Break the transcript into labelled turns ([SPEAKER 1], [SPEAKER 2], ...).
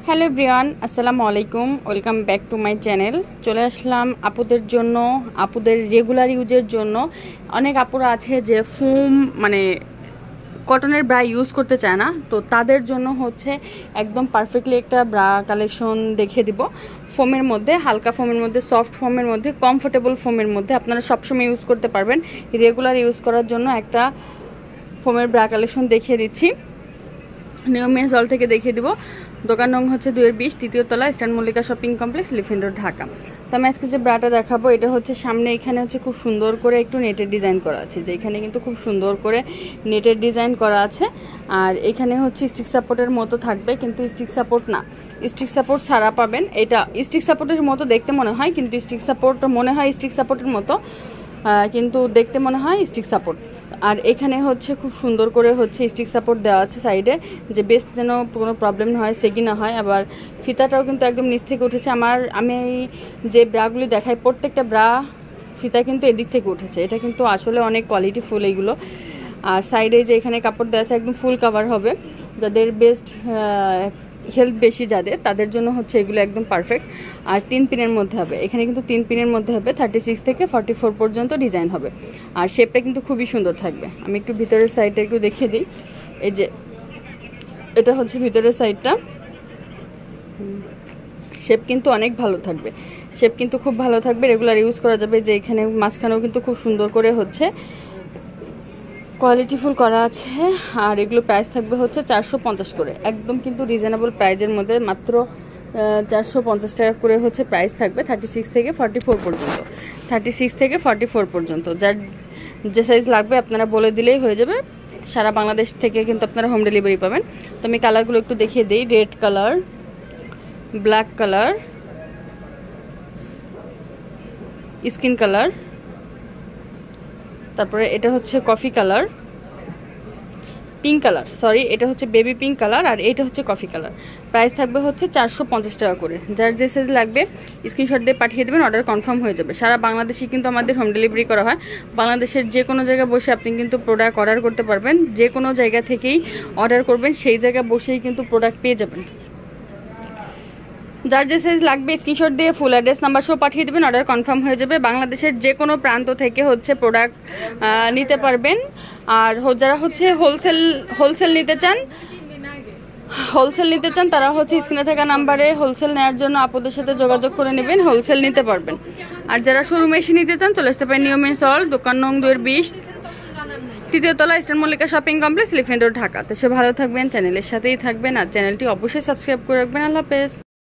[SPEAKER 1] Hello everyone, আসসালামু আলাইকুম। Welcome back to my channel. চলে আসলাম আপুদের জন্য, আপুদের রেগুলার ইউজের জন্য। অনেক আপুরা আছে যে ফোম মানে কটনের ব্রা ইউজ করতে চায় না, তো তাদের জন্য হচ্ছে একদম পারফেক্টলি একটা ব্রা কালেকশন দেখিয়ে দিব। ফোমের মধ্যে, হালকা ফোমের মধ্যে, সফট ফোমের মধ্যে, কমফোর্টেবল ফোমের মধ্যে আপনারা সবসময় ইউজ করতে পারবেন। রেগুলার ইউজ করার জন্য একটা ফোমের ব্রা কালেকশন দেখিয়ে দিচ্ছি। নিয়মিয়া জল থেকে দেখিয়ে দিব। দোকান নং হচ্ছে 2-20, তৃতীয় তলা, eastern Mallika shopping complex, elephant road, Dhaka. তো আমি আজকে যে ব্রাটা দেখাবো এটা হচ্ছে সামনে এখানে হচ্ছে খুব সুন্দর করে একটু নেটের ডিজাইন করা আছে, যে এখানে কিন্তু খুব সুন্দর করে নেটের ডিজাইন করা আছে। আর এখানে হচ্ছে স্টিক সাপোর্টের মতো থাকবে, কিন্তু স্টিক সাপোর্ট না, স্টিক সাপোর্ট ছাড়া পাবেন। এটা স্টিক সাপোর্টের মতো দেখতে মনে হয়, কিন্তু স্টিক সাপোর্ট মনে হয় স্টিক সাপোর্টের মতো, কিন্তু দেখতে মনে হয় স্টিক সাপোর্ট। আর এখানে হচ্ছে খুব সুন্দর করে হচ্ছে স্টিক সাপোর্ট দেওয়া আছে সাইডে, যে বেস্ট যেন কোনো প্রবলেম না হয়, সেগি না হয়। আবার ফিতাটাও কিন্তু একদম নিচ থেকে উঠেছে। আমি যে ব্রাগুলি দেখাই, প্রত্যেকটা ব্রা ফিতা কিন্তু এদিক থেকে উঠেছে। এটা কিন্তু আসলে অনেক কোয়ালিটি ফুল এইগুলো। আর সাইডে যে এখানে কাপড় দেওয়া আছে একদম ফুল কাভার হবে, যাদের বেস্ট হেলথ বেশি যাদের, তাদের জন্য হচ্ছে এগুলো একদম পারফেক্ট। আর 3 পিনের মধ্যে হবে, এখানে কিন্তু 3 পিনের মধ্যে হবে। 36 থেকে 44 পর্যন্ত ডিজাইন হবে। আর শেপটা কিন্তু খুবই সুন্দর থাকবে। আমি একটু ভিতরের সাইডটা একটু দেখিয়ে দিই। এই যে এটা হচ্ছে ভিতরের সাইডটা, শেপ কিন্তু অনেক ভালো থাকবে, শেপ কিন্তু খুব ভালো থাকবে, রেগুলার ইউজ করা যাবে। যে এখানে মাঝখানেও কিন্তু খুব সুন্দর করে হচ্ছে কোয়ালিটিফুল করা আছে। আর এগুলো প্রাইস থাকবে হচ্ছে 450 করে, একদম কিন্তু রিজনেবল প্রাইজের মধ্যে, মাত্র 450 টাকা করে হচ্ছে প্রাইস থাকবে। 36 থেকে 44 পর্যন্ত, 36 থেকে 44 পর্যন্ত। যার যে সাইজ লাগবে আপনারা বলে দিলেই হয়ে যাবে। সারা বাংলাদেশ থেকে কিন্তু আপনারা হোম ডেলিভারি পাবেন। তো আমি কালারগুলো একটু দেখিয়ে দিই। Red colour, black colour, skin colour, তারপরে এটা হচ্ছে coffee colour, pink colour, sorry এটা হচ্ছে বেবি পিঙ্ক কালার, আর এটা হচ্ছে কফি কালার। প্রাইস থাকবে হচ্ছে 450 টাকা করে। যার যে সাইজ লাগবে স্ক্রিনশট দিয়ে পাঠিয়ে দেবেন, অর্ডার কনফার্ম হয়ে যাবে। সারা বাংলাদেশে কিন্তু আমাদের হোম ডেলিভারি করা হয়। বাংলাদেশের যে কোনো জায়গায় বসে আপনি কিন্তু প্রোডাক্ট অর্ডার করতে পারবেন। যে কোনো জায়গা থেকেই অর্ডার করবেন, সেই জায়গায় বসেই কিন্তু প্রোডাক্ট পেয়ে যাবেন। যার যে সাইজ লাগবে স্ক্রিনশট দিয়ে ফুল অ্যাড্রেস নাম্বার সহ পাঠিয়ে দেবেন, অর্ডার কনফার্ম হয়ে যাবে। বাংলাদেশের যে কোনো প্রান্ত থেকে হচ্ছে প্রোডাক্ট নিতে পারবেন। আর যারা হচ্ছে হোলসেল নিতে চান তারা হচ্ছে স্ক্রিনে থাকা নাম্বারে হোলসেল নেওয়ার জন্য আপনাদের সাথে যোগাযোগ করে নেবেন, হোলসেল নিতে পারবেন। আর যারা শোরুমে এসে নিতে চান চলে আসতে পারেন নিয়মিয়া সল, দোকান নং 2-20, তৃতীয় তলা, eastern Mallika shopping complex, elephant road, Dhaka. তো সে ভালো থাকবেন, চ্যানেলের সাথেই থাকবেন, আর চ্যানেলটি অবশ্যই সাবস্ক্রাইব করে রাখবেন। আল্লাহ হাফেজ।